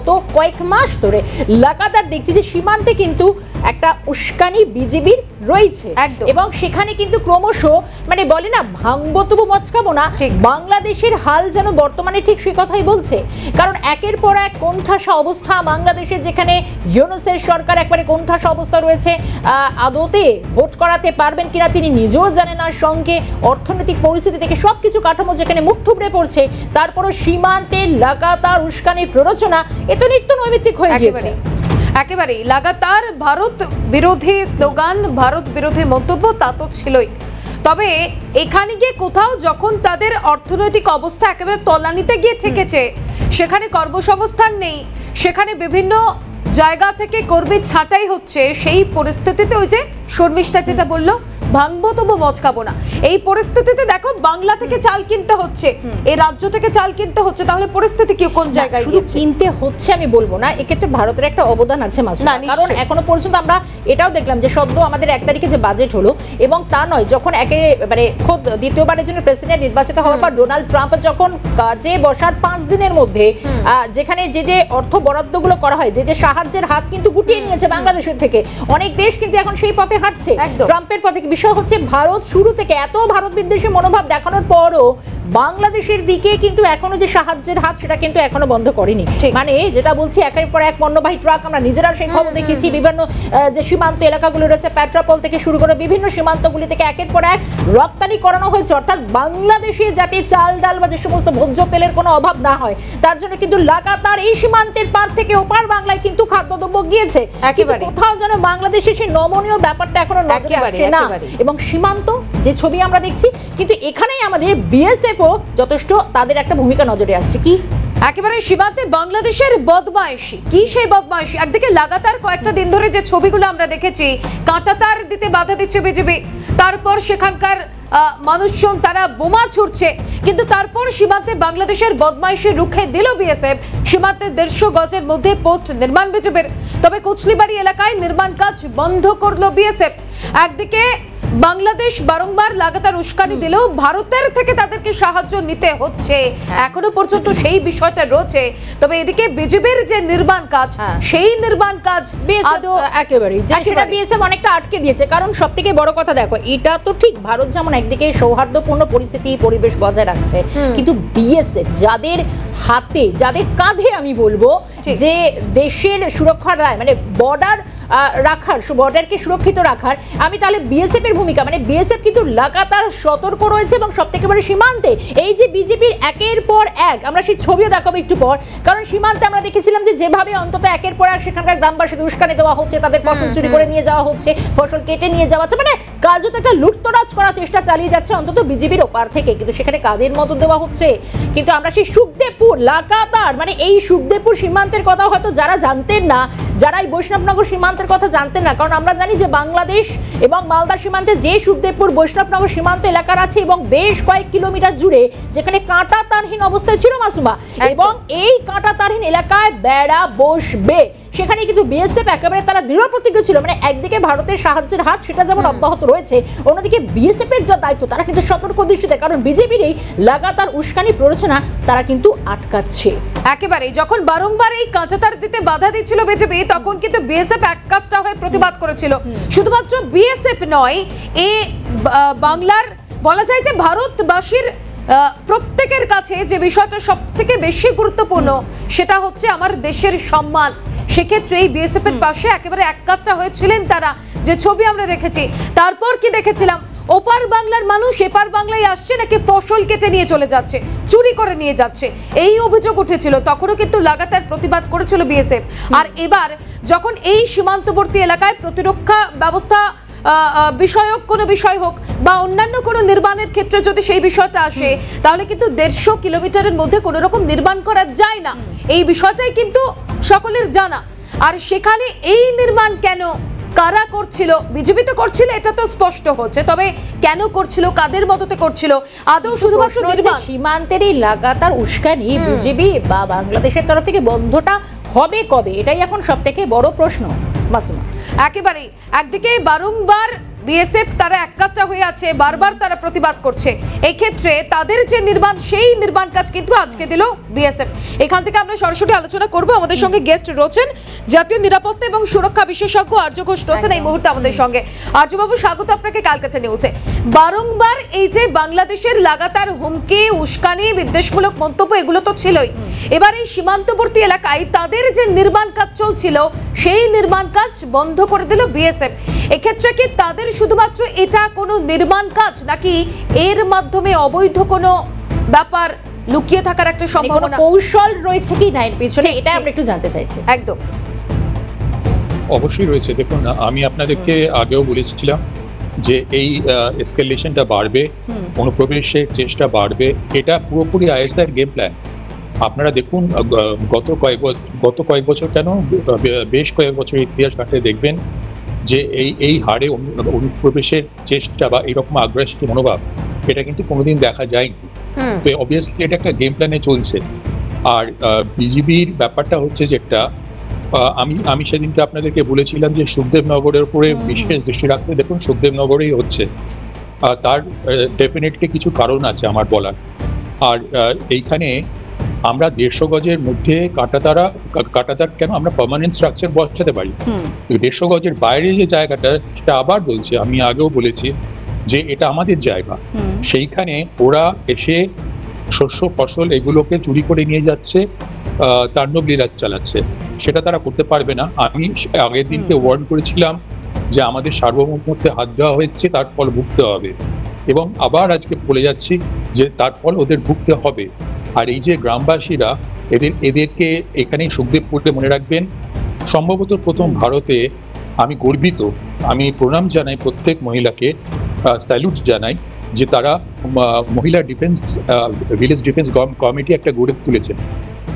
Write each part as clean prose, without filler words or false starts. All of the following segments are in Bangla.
গত কয়েক মাস ধরে লাগাতার দেখছি যে সীমান্তে কিন্তু একটা উস্কানি বিজেপির রয়েছে এবং সেখানে কিন্তু ক্রমশ মানে বলে না ভাঙবো তবু মচকাবো না, বাংলাদেশের হাল যেন বর্তমানে ঠিক সেই কথাই বলছে। কারণ একের পর এক কোণঠাসা অবস্থা বাংলাদেশের, যেখানে ইউনূসের সরকার একবারে কোণঠাসা অবস্থা রয়েছে, আদতে ভোট করাতে পারবেন কিনা তিনি নিজেও জানেন না, সঙ্গে অর্থনৈতিক পরিস্থিতি থেকে সবকিছু কাঠামো যেখানে মুখ থুবড়ে পড়ছে, তারপরও সীমান্তে লাগাতার উস্কানির প্ররোচনা এ তো নিত্য নৈমিত্তিক হয়ে গিয়েছে। একেবারেই লাগাতার ভারত বিরোধী স্লোগান, ভারত বিরোধী মন্তব্য তা তো ছিলই, তবে এখানে গিয়ে কোথাও যখন তাদের অর্থনৈতিক অবস্থা একেবারে তলানিতে গিয়ে ঠেকেছে, সেখানে কর্মসংস্থান নেই, সেখানে বিভিন্ন জায়গা থেকে কর্মী ছাঁটাই হচ্ছে, সেই পরিস্থিতিতে ওই যে শর্মিষ্ঠা যেটা বললো ভাঙবো তবু মচকাবো না, এই পরিস্থিতিতে দেখো বাংলা থেকে চাল কিনতে হচ্ছে, এই রাজ্য থেকে চাল কিনতে হচ্ছে, তাহলে পরিস্থিতি কি কোন জায়গায় গিয়েছে? কিনতে হচ্ছে আমি বলবো না, এক্ষেত্রে ভারতের একটা অবদান আছে মাসুমা, কারণ এখনো পর্যন্ত আমরা এটাও দেখলাম যে সদ্য আমাদের 1 তারিখে যে বাজেট হলো, এবং তা নয় যখন একেবারে খোদ দ্বিতীয়বারের জন্য প্রেসিডেন্ট নির্বাচিত হওয়ার পর ডোনাল্ড ট্রাম্প যখন কাজে বসার 5 দিনের মধ্যে যেখানে যে অর্থ বরাদ্দগুলো করা হয়, যে সাহায্যের হাত কিন্তু গুটিয়ে নিয়েছে বাংলাদেশের থেকে, অনেক দেশ কিন্তু এখন সেই পথে হাঁটছে, ট্রাম্পের পথে। বিষয় হচ্ছে ভারত শুরু থেকে এত ভারত বিদ্বেষী মনোভাব দেখানোর পরও বাংলাদেশের দিকে কিন্তু এখনো যে সাহায্যের হাত সেটা কিন্তু এখনো বন্ধ করেনি। মানে যেটা বলছি, একের পর এক পণ্যবাহী ট্রাক আমরা নিজেরা সেই খবর দেখেছি, বিভিন্ন যে সীমান্ত এলাকাগুলো রয়েছে পেট্রাপোল থেকে শুরু করে বিভিন্ন সীমান্তগুলি থেকে একের পর এক রপ্তানি করানো হয়েছে, অর্থাৎ বাংলাদেশে যাতে চাল ডাল বা যে সমস্ত ভোজ্য তেলের কোনো অভাব না হয় তার জন্য কিন্তু লাগাতার এই সীমান্তের পার থেকে ওপার বাংলায় কিন্তু খাদ্যদ্রব্য গিয়েছে। একেবারে কোথাও যেন বাংলাদেশে সেই নমনীয় ব্যাপারটা এখনো নজরে আসছে না, এবং সীমান্ত যে ছবি আমরা দেখছি, কিন্তু এখানেই আমাদের বিএসএফ যথেষ্ট তাদের একটা ভূমিকা নজরে আসছে। কি একেবারে সীমান্তে বাংলাদেশের বদমাইশি, কি সেই বদমাইশি? একদিকে লাগাতার কয়েকটা দিন ধরে যে ছবিগুলো আমরা দেখেছি, কাঁটাতার দিতে বাধা দিচ্ছে বিজেপি, তারপর সেখানকার মানুষজন তারা বোমা ছুড়ছে, কিন্তু তারপর সীমান্তে বাংলাদেশের বদমাইশি রুখে দিল বিএসএফ, সীমান্তে 150 গজের মধ্যে পোস্ট নির্মাণ বিজেপির, তবে কুচলিবাড়ি এলাকায় নির্মাণ কাজ বন্ধ করলো বিএসএফ। একদিকে বাংলাদেশ বারংবার লাগাতার উস্কানি দিলেও ভারতের থেকে তাদেরকে সাহায্য নিতে হচ্ছে, এখনো পর্যন্ত সেই বিষয়টা রয়েছে, তবে এদিকে বিজেপির যে নির্মাণ কাজ, সেই নির্মাণ কাজ একেবারেই সেটা বিএসএফ অনেকটা আটকে দিয়েছে। কারণ সব থেকে বড় কথা দেখো, এটা তো ঠিক ভারত যেমন একদিকে সৌহার্দ্যপূর্ণ পরিস্থিতি পরিবেশ বজায় রাখছে, কিন্তু বিএসএফ যাদের হাতে যাদের কাঁধে আমি বলবো যে দেশের সুরক্ষার দায়, মানে বর্ডার রাখার, বর্ডারকে সুরক্ষিত রাখার, আমি তাহলে বিএসএফ এর ভূমিকা, মানে বিএসএফ কিন্তু লাগাতার সতর্ক রয়েছে, এবং সব থেকে বড় সীমান্তে এই যে বিজেপির একের পর এক, আমরা সেই ছবিও দেখাবো একটু পর, কারণ সীমান্তে আমরা দেখেছিলাম যে যেভাবে অন্তত একের পর এক সেখানকার গ্রামবাসীদের উস্কানি দেওয়া হচ্ছে, তাদের ফসল চুরি করে নিয়ে যাওয়া হচ্ছে, ফসল কেটে নিয়ে যাওয়া হচ্ছে, মানে কার্যত একটা লুটতরাজ করার চেষ্টা চালিয়ে যাচ্ছে অন্তত বিজেপির ওপার থেকে, কিন্তু সেখানে কাদের মতো দেওয়া হচ্ছে। কিন্তু আমরা সেই সুখদেবপুর লাগাতার, মানে এই সুখদেবপুর সীমান্তের কথা হয়তো যারা জানতেন না, যারা এই বৈষ্ণবনগর সীমান্তের কথা জানতেন না, কারণ আমরা জানি যে বাংলাদেশ এবং মালদা সীমান্তে যে সুখদেবপুর বৈষ্ণবনগর সীমান্ত এলাকার আছে, এবং বেশ কয়েক কিলোমিটার জুড়ে যেখানে কাঁটা তারহীন অবস্থায় ছিল মাসুমা, এবং এই কাঁটা তারহীন এলাকায় বেড়া বসবে, সেখানে কিন্তু বিএসএফ একেবারে তারা দৃঢ় প্রতিজ্ঞ ছিল, মানে একদিকে ভারতের সাহায্যের হাত সেটা যেমন অব্যাহত রয়েছে, অন্যদিকে বিএসএফ এর যা দায়িত্ব তারা কিন্তু সতর্ক দৃষ্টিতে, কারণ বিজেপির এই লাগাতার উস্কানি প্ররোচনা তারা কিন্তু আটকাচ্ছে। একেবারে যখন বারংবার এই কাঁটাতার দিতে বাধা দিচ্ছিল বিজেপি, তখন কিন্তু বিএসএফ এককাট্টা হয়ে প্রতিবাদ করেছিল। শুধুমাত্র বিএসএফ নয়, এ বাংলার বলা যায় যে ভারতবাসীর প্রত্যেকের কাছে যে বিষয়টা সব থেকে বেশি গুরুত্বপূর্ণ, সেটা হচ্ছে আমার দেশের সম্মান। সেক্ষেত্রে এই বিএসএফ এর পাশে একেবারে এককাট্টা হয়েছিলেন তারা, যে ছবি আমরা দেখেছি। তারপর কি দেখেছিলাম, ওপার বাংলার মানুষ এপার বাংলায় আসছে নাকি ফসল কেটে নিয়ে চলে যাচ্ছে, চুরি করে নিয়ে যাচ্ছে, এই অভিযোগ উঠেছিল, তখনও কিন্তু লাগাতার প্রতিবাদ করেছিল বিএসএফ। আর এবার যখন এই সীমান্তবর্তী এলাকায় প্রতিরক্ষা ব্যবস্থা বিষয়ক কোনো বিষয় হোক বা অন্যান্য কোনো নির্মাণের ক্ষেত্রে যদি সেই বিষয়টা আসে, তাহলে কিন্তু 150 কিলোমিটারের মধ্যে কোনো রকম নির্মাণ করা যায় না, এই বিষয়টাই কিন্তু সকলের জানা। আর সেখানে এই নির্মাণ কেন, কারা করছিল? বিজেপি তো করছিল, এটা তো স্পষ্ট হচ্ছে, তবে কেন করছিল, কাদের মদতে করছিল? আদৌ শুধুমাত্র সীমান্তের এই লাগাতার উস্কানি বিজেপি বা বাংলাদেশের তরফ থেকে বন্ধটা হবে কবে, এটাই এখন সব থেকে বড় প্রশ্ন মাসুমা। একেবারেই একদিকে বারংবার বিএসএফ তারা এককাট্টা হয়ে আছে, বারবার তারা প্রতিবাদ করছে। এই ক্ষেত্রে তাদের যে নির্মাণ, সেই নির্মাণ কাজ কিন্তু আজকে দিল বিএসএফ। এখান থেকে আমরা সরাসরি আলোচনা করব। আমাদের সঙ্গে গেস্ট রয়েছেন জাতীয় নিরাপত্তা এবং সুরক্ষা বিশেষজ্ঞ আর্য ঘোষ রয়েছেন এই মুহূর্তে আমাদের সঙ্গে। আর্যবাবু, স্বাগত আপনাকে ক্যালকাটা নিউজে। বারংবার এই যে বাংলাদেশের লাগাতার হুমকি, উস্কানি, বিদ্বেষমূলক মন্তব্য, এগুলো তো ছিলই। এবার এই সীমান্তবর্তী এলাকায় তাদের যে নির্মাণ কাজ চলছিল, সেই নির্মাণ কাজ বন্ধ করে দিল বিএসএফ। এক্ষেত্রে কি তাদের শুধুমাত্র এটা কোনো নির্মাণ কাজ, নাকি এর মাধ্যমে অবৈধ কোনো ব্যাপার লুকিয়ে থাকার একটা সম্ভাবনা, কৌশল রয়েছে কি না এর পিছনে, এটা আমরা একটু জানতে চাইছি। একদম অবশ্যই রয়েছে। দেখুন, আমি আপনাদেরকে আগেও বলেছিলাম যে এই এসকেলেশনটা বাড়বে, অনুপ্রবেশের চেষ্টা বাড়বে। এটা পুরোপুরি আইএসআইয়ের গেম প্ল্যান। আপনারা দেখুন, গত কয়েক বছর কেন, বেশ কয়েক বছর ইতিহাস ঘাটে দেখবেন যে এই হারে অনুপ্রবেশের চেষ্টা বা এরকম আগ্রাসী মনোভাব, এটা কিন্তু কোনোদিন দেখা যায়নি। তো অবভিয়াসলি এটা একটা গেম প্ল্যানে চলছে। আর বিজিবির ব্যাপারটা হচ্ছে যেটা আমি সেদিনকে আপনাদেরকে বলেছিলাম যে সুখদেবনগরের উপরে বিশেষ দৃষ্টি রাখতে। দেখুন, সুখদেবনগরেই হচ্ছে, তার ডেফিনেটলি কিছু কারণ আছে আমার বলার। আর এইখানে আমরা 150 গজের মধ্যে কাঁটাতার কেন আমরা পার্মানেন্ট স্ট্রাকচার বসাতে পারি। 150 গজের বাইরে যে জায়গাটা, সেটা আবার বলছি, আমি আগেও বলেছি যে এটা আমাদের জায়গা। সেইখানে ওরা এসে শস্য ফসল এগুলোকে চুরি করে নিয়ে যাচ্ছে, তাণ্ডব লীলা চালাচ্ছে। সেটা তারা করতে পারবে না। আমি আগের দিনকে ওয়ার্ন করেছিলাম যে আমাদের সার্বভৌমত্বে হাত দেওয়া হয়েছে, তার ফল ভুগতে হবে। এবং আবার আজকে বলে যাচ্ছি যে তার ফল ওদের ভুগতে হবে। আর এই যে গ্রামবাসীরা, এদেরকে এখানে সুখদেবপুরে মনে রাখবেন, সম্ভবত প্রথম ভারতে। আমি গর্বিত, আমি প্রণাম জানাই প্রত্যেক মহিলাকে, স্যালুট জানাই যে তারা মহিলা ডিফেন্স ভিলেজ ডিফেন্স কমিটি একটা গড়ে তুলেছেন।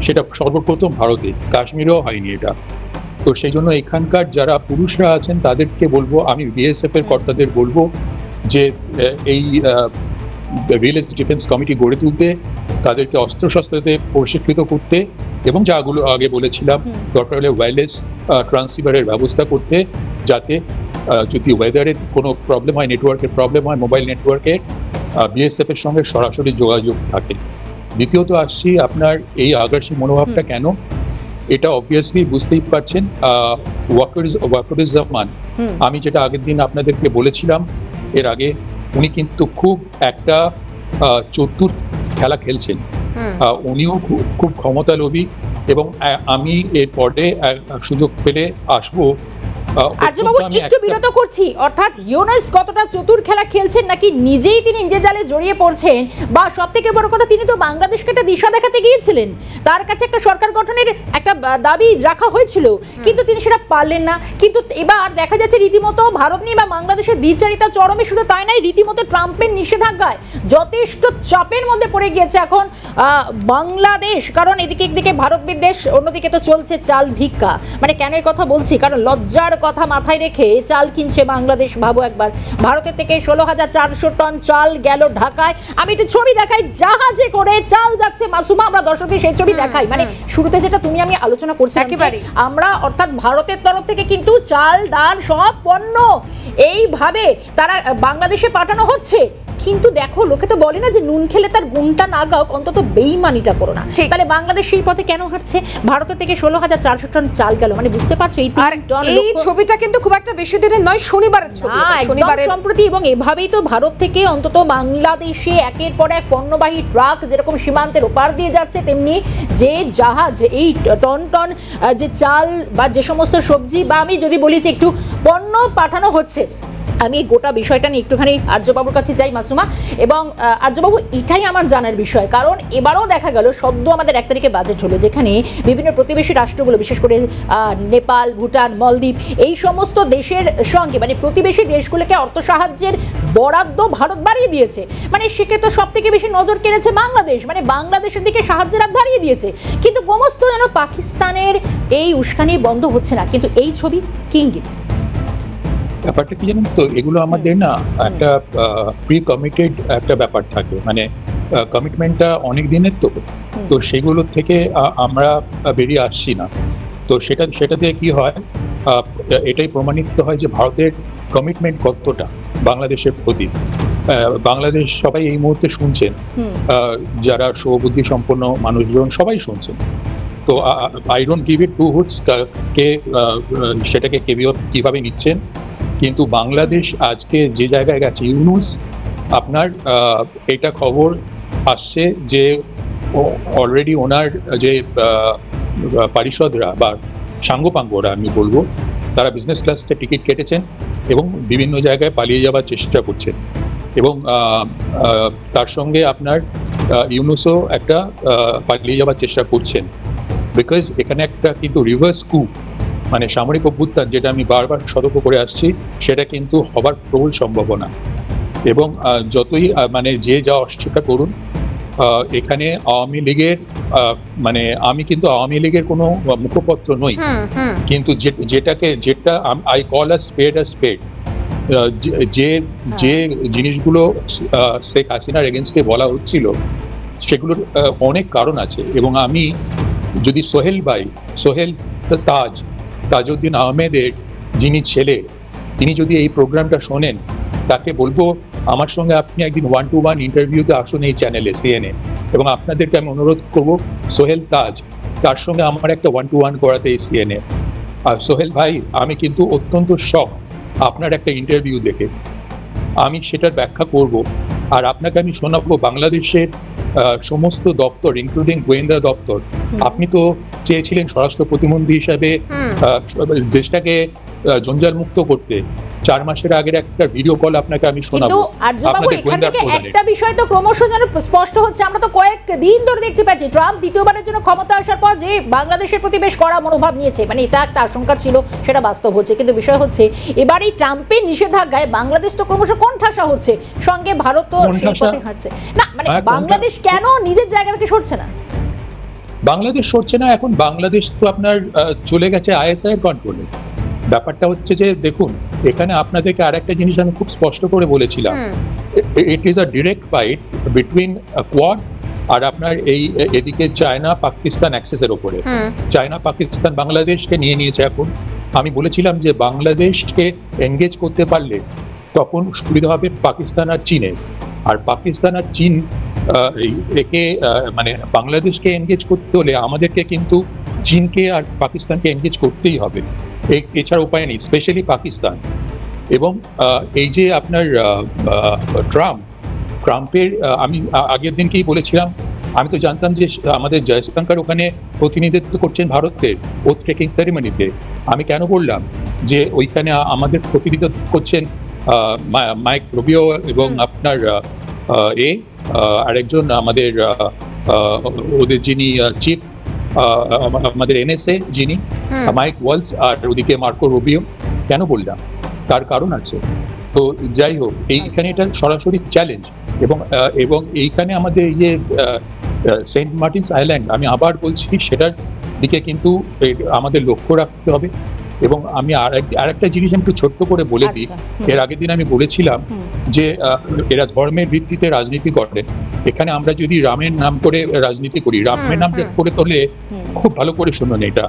সেটা সর্বপ্রথম ভারতে, কাশ্মীরেও হয়নি এটা। তো সেই জন্য এখানকার যারা পুরুষরা আছেন তাদেরকে বলবো, আমি বিএসএফ এর কর্তাদের বলবো যে এই ভিলেজ ডিফেন্স কমিটি গড়ে তুলতে, তাদেরকে অস্ত্রশস্ত্রতে প্রশিক্ষিত করতে, এবং যাগুলো আগে বলেছিলাম দরকার হলে ওয়্যারলেস ট্রান্সসিভারের ব্যবস্থা করতে, যাতে যদি ওয়েদারের কোনো প্রবলেম হয়, নেটওয়ার্কের প্রবলেম হয়, মোবাইল নেটওয়ার্কের, বিএসএফ এর সঙ্গে সরাসরি যোগাযোগ থাকে। দ্বিতীয়ত আসছি আপনার এই আগ্রাসী মনোভাবটা কেন, এটা অবভিয়াসলি বুঝতেই পারছেন। ওয়াকারুজ্জামান, আমি যেটা আগের দিন আপনাদেরকে বলেছিলাম এর আগে, উনি কিন্তু খুব একটা চতুর খেলা খেলছেন। উনিও খুব ক্ষমতালোভী, এবং আমি এর পরে সুযোগ পেলে আসবো। আর্যবাবু, একটু বিরত করছি, অর্থাৎ ইউনুস কতটা চতুর খেলা খেলছেন, নাকি নিজেই তিনি নিজের জালে জড়িয়ে পড়ছেন, বা সব থেকে বড় কথা তিনি তো বাংলাদেশকে একটা দিশা দেখাতে গিয়েছিলেন, তার কাছে একটা সরকার গঠনের একটা দাবি রাখা হয়েছিল, কিন্তু তিনি সেটা পারলেন না। কিন্তু এবার দেখা যাচ্ছে রীতিমতো ভারত নিয়ে বা বাংলাদেশের দ্বিচারিতা চরমে। শুধু তাই নয়, রীতিমতো ট্রাম্পের নিষেধাজ্ঞায় যথেষ্ট চাপের মধ্যে পড়ে গিয়েছে এখন বাংলাদেশ। কারণ একদিকে ভারত বিদ্বেষ, অন্যদিকে তো চলছে চাল ভিক্ষা। মানে কেন এই কথা বলছি, কারণ লজ্জার কথা মাথায় রেখে চাল কিনছে বাংলাদেশ। ভাবো একবার, ভারতের থেকে 16,400 টন চাল গেল ঢাকায়। আমি একটু ছবি দেখাই, জাহাজে করে চাল যাচ্ছে মাসুমা, আমরা দর্শকদের সেই ছবি দেখাই। মানে শুরুতে যেটা তুমি আমি আলোচনা করছি, আমরা অর্থাৎ ভারতের তরফ থেকে কিন্তু চাল, ডাল, সব পণ্য এইভাবে তারা বাংলাদেশে পাঠানো হচ্ছে। কিন্তু দেখো, লোকে তো বলে না যে নুন খেলে তার গুণটা না গাও, অন্তত বেইমানিটা করো না। তাহলে বাংলাদেশ সেই পথে কেন হাঁটছে? ভারতের থেকে 16,400 টন চাল গেল, মানে বুঝতে পারছো এই ছবিটা কিন্তু খুব একটা বেশি দিনের নয়, শনিবারের ছবি, শনিবারের সম্প্রতি। এবং এভাবেই তো ভারত থেকে অন্তত বাংলাদেশে একের পর এক পণ্যবাহী ট্রাক যেরকম সীমান্তের ওপার দিয়ে যাচ্ছে, তেমনি যে জাহাজ এই টন টন যে চাল বা যে সমস্ত সবজি, বা আমি যদি বলি যে একটু পণ্য পাঠানো হচ্ছে। আমি গোটা বিষয়টা নিয়ে একটুখানি আর্যবাবুর কাছে যাই মাসুমা। এবং আর্যবাবু, এটাই আমার জানার বিষয়, কারণ এবারও দেখা গেল সদ্য আমাদের 1 তারিখে বাজেট হলো, যেখানে বিভিন্ন প্রতিবেশী রাষ্ট্রগুলো, বিশেষ করে নেপাল, ভুটান, মলদ্বীপ, এই সমস্ত দেশের সঙ্গে, মানে প্রতিবেশী দেশগুলোকে অর্থ সাহায্যের বরাদ্দ ভারত বাড়িয়ে দিয়েছে। মানে সেক্ষেত্রে সব থেকে বেশি নজর কেড়েছে বাংলাদেশ, মানে বাংলাদেশের দিকে সাহায্যের হাত বাড়িয়ে দিয়েছে। কিন্তু সমস্ত যেন পাকিস্তানের এই উস্কানি বন্ধ হচ্ছে না। কিন্তু এই ছবি কি ইঙ্গিত? ব্যাপারটা কি জানেন তো, এগুলো আমাদের না একটা প্রি কমিটেড একটা ব্যাপার থাকে, মানে কমিটমেন্টটা অনেক দিনের, তো সেগুলোর থেকে আমরা বেরিয়ে আসছি না। তো সেটাতে কি হয়, এটাই প্রমাণিত হয় যে ভারতের কমিটমেন্ট কতটা বাংলাদেশের প্রতি। বাংলাদেশ সবাই এই মুহূর্তে শুনছেন, যারা শুভবুদ্ধি সম্পন্ন মানুষজন সবাই শুনছেন। তো I don't give it two hoots কে সেটাকে কিভাবে নিচ্ছেন, কিন্তু বাংলাদেশ আজকে যে জায়গায় গেছে, ইউনূস আপনার এটা খবর আসছে যে অলরেডি ওনার যে পারিষদরা বা সাঙ্গপাঙ্গরা আমি বলবো, তারা বিজনেস ক্লাসে টিকিট কেটেছেন এবং বিভিন্ন জায়গায় পালিয়ে যাওয়ার চেষ্টা করছেন। এবং তার সঙ্গে আপনার ইউনূসও একটা পালিয়ে যাওয়ার চেষ্টা করছেন, বিকজ এখানে একটা কিন্তু রিভার্স কু, মানে সামরিক অভ্যুত্থান, যেটা আমি বারবার সতর্ক করে আসছি, সেটা কিন্তু হবার প্রবল সম্ভাবনা। এবং যতই মানে যে যা অস্বীকার করুন, এখানে আওয়ামী লীগের মানে আমি কিন্তু আওয়ামী লীগের কোনো মুখপত্র নই, কিন্তু যেটা আই কল আ স্পেড, যে জিনিসগুলো শেখ হাসিনার এগেনস্টে বলা হচ্ছিল, সেগুলোর অনেক কারণ আছে। এবং আমি যদি সোহেল তাজউদ্দিন আহমেদের যিনি ছেলে, তিনি যদি এই প্রোগ্রামটা শোনেন, তাকে বলবো আমার সঙ্গে আপনি একদিন 1-to-1 ইন্টারভিউতে আসুন এই চ্যানেলে CNN, এবং আপনাদেরকে আমি অনুরোধ করব সোহেল তার সঙ্গে আমার একটা 1-to-1 করাতে এই CNN। আর সোহেল ভাই, আমি কিন্তু অত্যন্ত শক আপনার একটা ইন্টারভিউ দেখে, আমি সেটার ব্যাখ্যা করব, আর আপনাকে আমি শোনাবো বাংলাদেশের সমস্ত দপ্তর, ইনক্লুডিং গোয়েন্দা দপ্তর। আপনি তো চেয়েছিলেন স্বরাষ্ট্র প্রতিমন্ত্রী হিসাবে দেশটাকে জঞ্জাল মুক্ত করতে। 4 মাসের আগের একটা ভিডিও কল আপনাকে আমি শোনাবো। একটা বিষয় তো ক্রমশ যেন স্পষ্ট হচ্ছে, আমরা তো কয়েকদিন ধরে দেখতে পাচ্ছি ট্রাম্প দ্বিতীয়বারের জন্য ক্ষমতা আসার পর যে বাংলাদেশের প্রতি বেশ কড়া মনোভাব নিয়েছে, মানে এটা একটা আশঙ্কা ছিল, সেটা বাস্তব হচ্ছে। কিন্তু বিষয় হচ্ছে এবার এই ট্রাম্পের নিষেধাজ্ঞায় বাংলাদেশ তো ক্রমশ কোণঠাসা হচ্ছে, সঙ্গে ভারত তো সেই পথে হাঁটছে না। মানে বাংলাদেশ কেন নিজের জায়গা থেকে সরছে না? বাংলাদেশ সরছে না, এখন বাংলাদেশ তো আপনার চলে গেছে ISI এর কন্ট্রোলে। ব্যাপারটা হচ্ছে যে দেখুন, এখানে আপনাদেরকে আরেকটা জিনিস আমি খুব স্পষ্ট করে বলেছিলাম, it is a direct fight between Quad আর আপনার এদিকে চায়না পাকিস্তান অ্যাক্সেসের ওপরে। চায়না পাকিস্তান বাংলাদেশকে নিয়ে নিয়েছে এখন। আমি বলেছিলাম যে বাংলাদেশকে এনগেজ করতে পারলে তখন সুবিধা হবে পাকিস্তান আর চীনের, আর পাকিস্তান আর চীন একে মানে বাংলাদেশকে এনগেজ করতে হলে আমাদেরকে কিন্তু চীনকে আর পাকিস্তানকে এনগেজ করতেই হবে, এছাড়া উপায় নেই, স্পেশালি পাকিস্তান। এবং এই যে আপনার ট্রাম্পের আমি আগের দিনকেই বলেছিলাম, আমি তো জানতাম যে আমাদের জয়শঙ্কর ওখানে প্রতিনিধিত্ব করছেন ভারতের ওথ টেকিং সেরিমনিতে। আমি কেন বললাম যে ওইখানে আমাদের প্রতিনিধিত্ব করছেন মাইক রুবিও এবং আপনার আরেকজন আমাদের ওদের যিনি চিফ আমাদের NSA যিনি মাইক ওয়ালস, আর ওদিকে মার্কো রুবিও। কেন বললাম? তার কারণ আছে। তো যাই হোক, এইখানে এটা সরাসরি চ্যালেঞ্জ। এবং এইখানে আমাদের এই যে সেন্ট মার্টিনস আইল্যান্ড, আমি আবার বলছি, সেটার দিকে কিন্তু আমাদের লক্ষ্য রাখতে হবে। এবং আমি আরেকটা জিনিস একটু ছোট্ট করে বলে দিই, এর আগের দিন আমি বলেছিলাম যে এরা ধর্মের ভিত্তিতে রাজনীতি করে। এখানে আমরা যদি রামের নাম করে রাজনীতি করি, রামের নাম করে তোলে, খুব ভালো করে শুনুন এটা।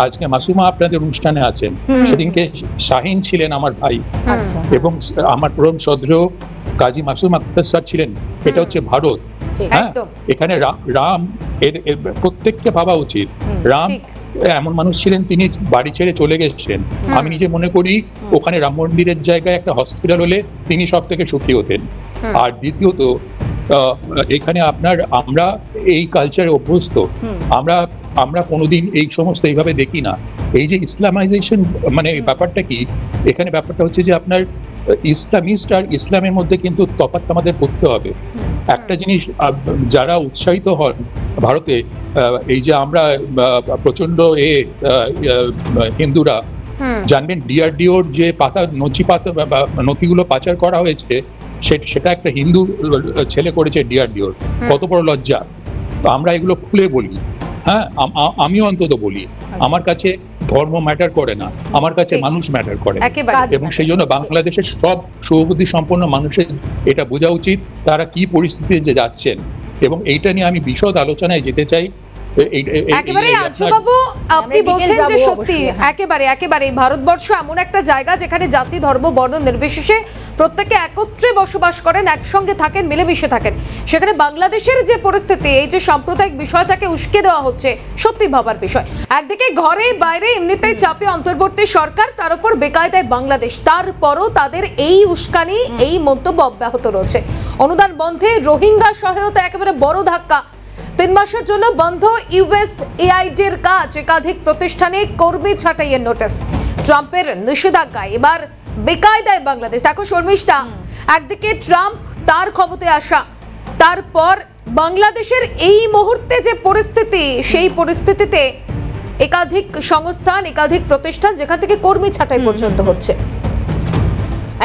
আজকে মাসুমা আপনাদের অনুষ্ঠানে আছেন, সেদিনকে শাহিন ছিলেন আমার ভাই, এবং আমার পরম শ্রদ্ধেয় কাজী মাসুম আক্তার স্যার ছিলেন। এটা হচ্ছে ভারত। হ্যাঁ, এখানে রাম প্রত্যেককে ভাবা উচিত। রাম এমন মানুষ ছিলেন, তিনি বাড়ি ছেড়ে চলে গেছেন। আমি নিজে মনে করি ওখানে রাম মন্দিরের জায়গায় একটা হসপিটাল হলে তিনি সব থেকে সুখী হতেন। আর দ্বিতীয়ত, এখানে আমরা এই কালচারে অভ্যস্ত, আমরা কোনোদিন এই সমস্ত এইভাবে দেখি না। এই যে ইসলামাইজেশন, মানে ব্যাপারটা কি, এখানে ব্যাপারটা হচ্ছে যে আপনার ইসলামিস্ট আর ইসলামের মধ্যে কিন্তু তফাৎ আমাদের করতে হবে। একটা জিনিস, যারা উৎসাহিত হন ভারতে, এই যে আমরা প্রচন্ড হিন্দুরা জানবেন DRDOর যে নথিগুলো পাচার করা হয়েছে, সেটা একটা হিন্দু ছেলে করেছে DRDOর। কত বড় লজ্জা! আমরা এগুলো খুলে বলি। হ্যাঁ, আমিও অন্তত বলি, আমার কাছে ধর্ম ম্যাটার করে না, আমার কাছে মানুষ ম্যাটার করে। এবং সেই জন্য বাংলাদেশের সব শুভবুদ্ধি সম্পন্ন মানুষের এটা বোঝা উচিত তারা কি পরিস্থিতিতে যাচ্ছেন। এবং এইটা নিয়ে আমি বিশদ আলোচনায় যেতে চাই, একেবারে আর্যবাবু আপনি বলছেন যে সত্যি একেবারে ভারতবর্ষ এমন একটা জায়গা যেখানে জাতি ধর্ম বর্ণ নির্বিশেষে প্রত্যেকে একত্রে বসবাস করেন, একসঙ্গে থাকেন, মিলেমিশে থাকেন। সেখানে বাংলাদেশের যে পরিস্থিতি, এই যে সাম্প্রদায়িক বিষয়টাকে উস্কে দেওয়া হচ্ছে, সত্যি ভাবার বিষয়। একদিকে ঘরে বাইরে এমনিতেই চাপে অন্তর্বর্তী সরকার, তার উপর বেকায়দায় বাংলাদেশ, তারপরও তাদের এই উস্কানি, এই মন্তব্য অব্যাহত রয়েছে। অনুদান বন্ধে রোহিঙ্গা সহায়তা একেবারে বড় ধাক্কা। 3 মাসের জন্য বন্ধ ইউএসএআইডির কাজ, একাধিক প্রতিষ্ঠানে কর্মী ছাঁটাইয়ের নোটিশ। ট্রাম্পের নিষেধাজ্ঞায় এবার বেকায়দায় বাংলাদেশ। দেখো শর্মিষ্ঠা, একদিকে ট্রাম্প তার ক্ষমতায় আসা, তারপর বাংলাদেশের এই মুহূর্তে যে পরিস্থিতি, সেই পরিস্থিতিতে একাধিক সংস্থান, একাধিক প্রতিষ্ঠান যেখান থেকে কর্মী ছাঁটাই পর্যন্ত হচ্ছে।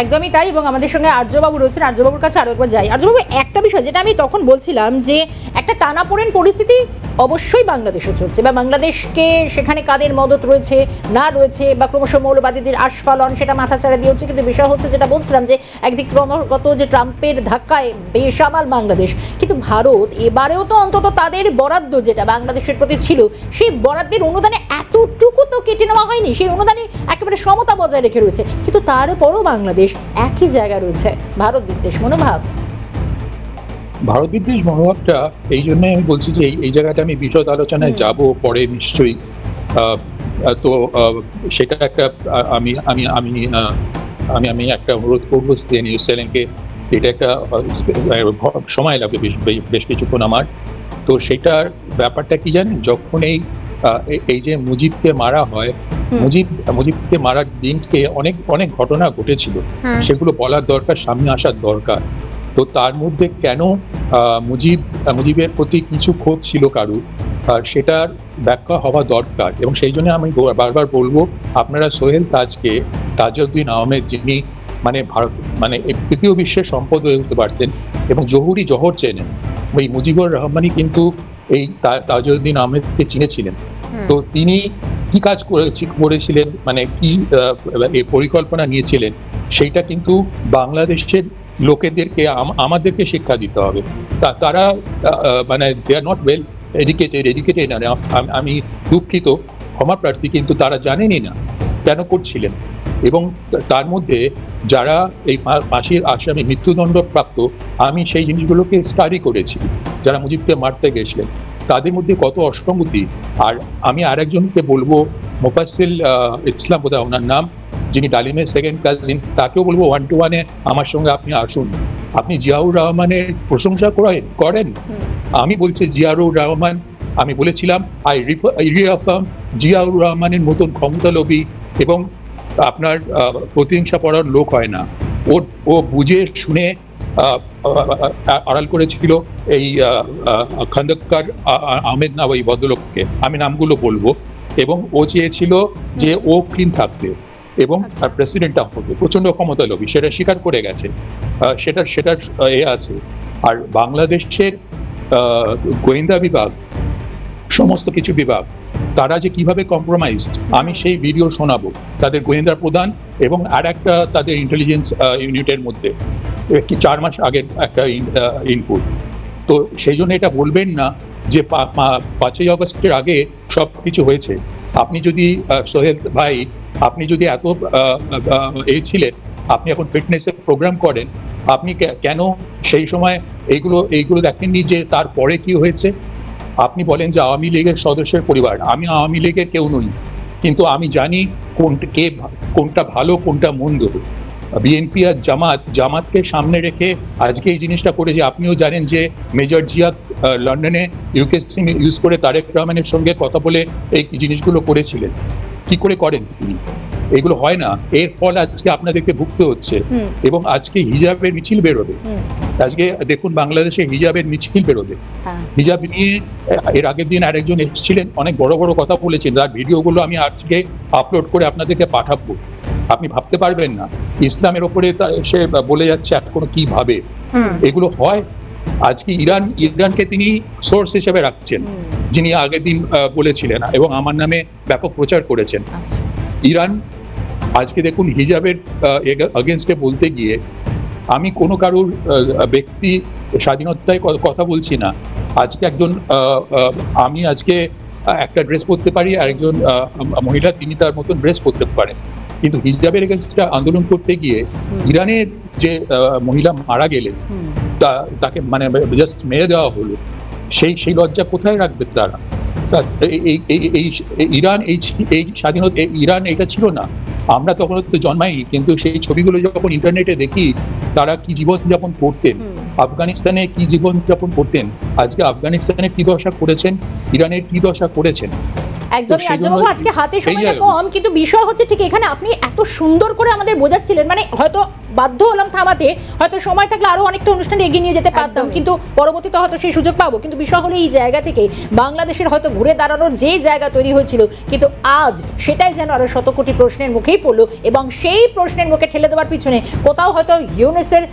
একদমই তাই। এবং আমাদের সঙ্গে আর্যবাবু রয়েছেন, আর্যবাবুর কাছে আরো একবার যাই। আর্যবাবু, একটা বিষয় যেটা আমি তখন বলছিলাম যে একটা টানাপোড়েন পরিস্থিতি অবশ্যই বাংলাদেশে চলছে, বা বাংলাদেশকে সেখানে কাদের মদত রয়েছে না রয়েছে, বা ক্রমশ মৌলবাদীদের আস্ফালন, সেটা মাথাচাড়া দিয়ে হচ্ছে। কিন্তু বিষয় হচ্ছে যেটা বলছিলাম যে একদিক ক্রমাগত যে ট্রাম্পের ধাক্কায় বেসামাল বাংলাদেশ, কিন্তু ভারত এবারেও তো অন্তত তাদের বরাদ্দ যেটা বাংলাদেশের প্রতি ছিল, সেই বরাদ্দের অনুদানে এতটুকু তো কেটে নেওয়া হয়নি, সেই অনুদানে একেবারে সমতা বজায় রেখে রয়েছে। কিন্তু তারপরও বাংলাদেশ একই জায়গায় রয়েছে, ভারত বিদ্বেষ মনোভাব। ভারত বিদ্বেষ মনোভাবটা এই জন্যই আমি বলছি যে এই জায়গাটা আমি বিশদ আলোচনায় যাব পরে নিশ্চয়ই। তো সেটা একটা আমি আমি আমি আমি একটা অনুরোধ করবো নিউজ চ্যানেলকে, এটা একটা সময় লাগবে বেশ কিছুক্ষণ আমার। তো সেটার ব্যাপারটা কি জানেন, যখন এই যে মুজিবকে মারা হয়, মুজিবকে মারার দিনকে অনেক অনেক ঘটনা ঘটেছিল, সেগুলো বলার দরকার, সামনে আসার দরকার। তো তার মধ্যে কেন মুজিবের প্রতি কিছু ক্ষোভ ছিল কারু, সেটার ব্যাখ্যা হওয়া দরকার। এবং সেই জন্য আমি বারবার বলবো, আপনারা সোহেল তাজউদ্দিন আহমেদ, যিনি মানে তৃতীয় বিশ্বের সম্পদ হয়ে উঠতে পারতেন, এবং জহুরি জহর চেনেন, ওই মুজিবুর রহমানই কিন্তু এই তাজউদ্দিন আহমেদকে চিনেছিলেন। তো তিনি কি কাজ করেছিলেন, মানে কি পরিকল্পনা নিয়েছিলেন, সেইটা কিন্তু বাংলাদেশের লোকেদেরকে, আমাদেরকে শিক্ষা দিতে হবে। তারা মানে দে আর নট ওয়েল এডুকেটেড। আমি দুঃখিত, ক্ষমা প্রার্থী, কিন্তু তারা জানেনই না কেন করছিলেন। এবং তার মধ্যে যারা এই ফাঁসির আসামি, মৃত্যুদণ্ড প্রাপ্ত, আমি সেই জিনিসগুলোকে স্টাডি করেছি, যারা মুজিবকে মারতে গেছিলেন, তাদের মধ্যে কত অসঙ্গতি। আর আমি আরেকজনকে বলবো, মোফাজ্জল ইসলাম বোধহয় ওনার নাম, যিনি ডালিমের সেকেন্ড কাজিন, তাকেও বলবো 1-to-1 আমার সঙ্গে আপনি আসুন। আপনি জিয়াউর রহমানের প্রশংসা করেন। আমি বলছি জিয়াউর রহমান, আমি বলেছিলাম আই রিঅ্যাফার্ম জিয়াউর রহমানের মতন ক্ষমতালোভী এবং আপনার প্রতিহিংসা পড়ার লোক হয় না। ও বুঝে শুনে আড়াল করেছিল এই খন্দকার আহমেদ না, ওই ভদ্রলোককে আমি নামগুলো বলবো। এবং ও চেয়েছিল যে ও ক্লিন থাকবে এবং প্রেসিডেন্টটা হবে, প্রচন্ড ক্ষমতালোভী, সেটা স্বীকার করে গেছে, সেটার আছে। আর বাংলাদেশের গোয়েন্দা বিভাগ, সমস্ত কিছু বিভাগ, তারা যে কিভাবে কম্প্রোমাইজ, আমি সেই ভিডিও শোনাবো, তাদের গোয়েন্দা প্রধান এবং আর একটা তাদের ইন্টেলিজেন্স ইউনিটের মধ্যে 4 মাস আগের একটা ইনপুট। তো সেই জন্য এটা বলবেন না যে 5ই অগস্টের আগে সব কিছু হয়েছে। আপনি যদি সোহেল ভাই, আপনি যদি এত ছিলেন, আপনি এখন ফিটনেসের প্রোগ্রাম করেন, আপনি কেন সেই সময় এইগুলো দেখেননি যে তারপরে কি হয়েছে? আপনি বলেন যে আওয়ামী লীগের সদস্যের পরিবার, আমি আওয়ামী লীগের কেউ নই, কিন্তু আমি জানি কোনটা ভালো কোনটা মন্দ। বিএনপি আর জামাতকে সামনে রেখে আজকে এই জিনিসটা করেছে। আপনিও জানেন যে মেজর জিয়া লন্ডনে ইউকে সিম ইউজ করে তারেক রহমানের সঙ্গে কথা বলে এই জিনিসগুলো করেছিলেন। কি করে করেন তিনি? এগুলো হয় না। এর ফল আজকে আপনাদেরকে ভুগতে হচ্ছে। এবং আজকে হিজাবের মিছিল বেরোবে, আজকে দেখুন বাংলাদেশে হিজাবের মিছিল বেরোবে। হিজাব নিয়ে এর আগের দিন আরেকজন এসেছিলেন, অনেক বড় বড় কথা বলেছেন, তার ভিডিওগুলো আমি আজকে আপলোড করে আপনাদেরকে পাঠাবো। আপনি ভাবতে পারবেন না ইসলামের ওপরে সে বলে যাচ্ছে এখনো কি ভাবে। এগুলো হয়। আজকে ইরানকে তিনি সোর্স হিসেবে রাখছেন, যিনি আগের দিন বলেছিলেন এবং আমার নামে ব্যাপক প্রচার করেছেন। ইরান আজকে দেখুন হিজাবের এগেনস্টে বলতে গিয়ে, আমি কোনো কারোর ব্যক্তি স্বাধীনতায় কথা বলছি না। আজকে একজন আমি আজকে একটা ড্রেস পরতে পারি, আর একজন মহিলা তিনি তার মতন ড্রেস পরতে পারেন, কিন্তু হিজাবের এগেনস্টে আন্দোলন করতে গিয়ে ইরানের যে মহিলা মারা গেলেন, তাকে মানে জাস্ট মেরে দেওয়া হলো, সেই লজ্জা কোথায় রাখবে তারা? ইরান এই স্বাধীনতা, ইরান এটা ছিল না, আমরা তখন তো জন্মাইনি, কিন্তু সেই ছবিগুলো যখন ইন্টারনেটে দেখি তারা কি জীবনযাপন করতেন, আফগানিস্তানে কি জীবনযাপন করতেন, আজকে আফগানিস্তানে কি দশা করেছেন, ইরানের কি দশা করেছেন। একদমই আর্যবাবু, আজকে হাতে সময়টা কম, কিন্তু বিষয় হচ্ছে ঠিক এখানে আপনি এত সুন্দর করে আমাদের বোঝাচ্ছিলেন, মানে হয়তো বাধ্য হলাম থামাতে, হয়তো সময় থাকলে আরো অনেকটা অনুষ্ঠান এগিয়ে নিয়ে যেতে পারতাম, কিন্তু পরবর্তীতে হয়তো সেই সুযোগ পাবো। কিন্তু বিষয় হলো এই জায়গা থেকে বাংলাদেশের হয়তো ঘুরে দাঁড়ানোর যে জায়গা তৈরি হয়েছিল, কিন্তু আজ সেটাই যেন আরো শত কোটি প্রশ্নের মুখেই পড়লো, এবং সেই প্রশ্নের মুখে ঠেলে দেওয়ার পিছনে কোথাও হয়তো ইউনেসের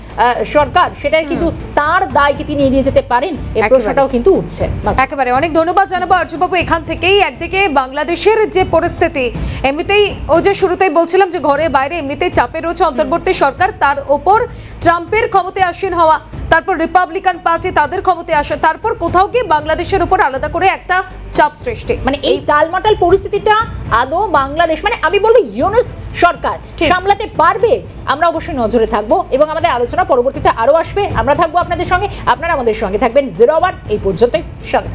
সরকার, সেটাই কিন্তু তার দায় কি তিনি এড়িয়ে যেতে পারেন, এই প্রশ্নটাও কিন্তু উঠছে। একেবারে অনেক ধন্যবাদ জানাবো আর্যবাবু। এখান থেকেই একদিকে বাংলাদেশের যে পরিস্থিতি, এমনিতেই ও যে শুরুতেই বলছিলাম যে ঘরে বাইরে এমনিতেই চাপে রয়েছে অন্তর্বর্তী সরকার, তার ওপর ট্রাম্পের ক্ষমতায় আসীন হওয়া, তারপর রিপাবলিকান পার্টি তাদের ক্ষমতায় আসা, তারপর কোথাও গিয়ে বাংলাদেশের উপর আলাদা করে একটা চাপ সৃষ্টি, মানে এই টালমাটাল পরিস্থিতিটা আদৌ বাংলাদেশ, মানে আমি বলবো ইউনুস সরকার সামলাতে পারবে? আমরা অবশ্যই নজরে থাকবো, এবং আমাদের আলোচনা পরবর্তীতে আরো আসবে। আমরা থাকবো আপনাদের সঙ্গে, আপনারা আমাদের সঙ্গে থাকবেন। 0 আওয়ার এই পর্যন্তই, স্বাগত।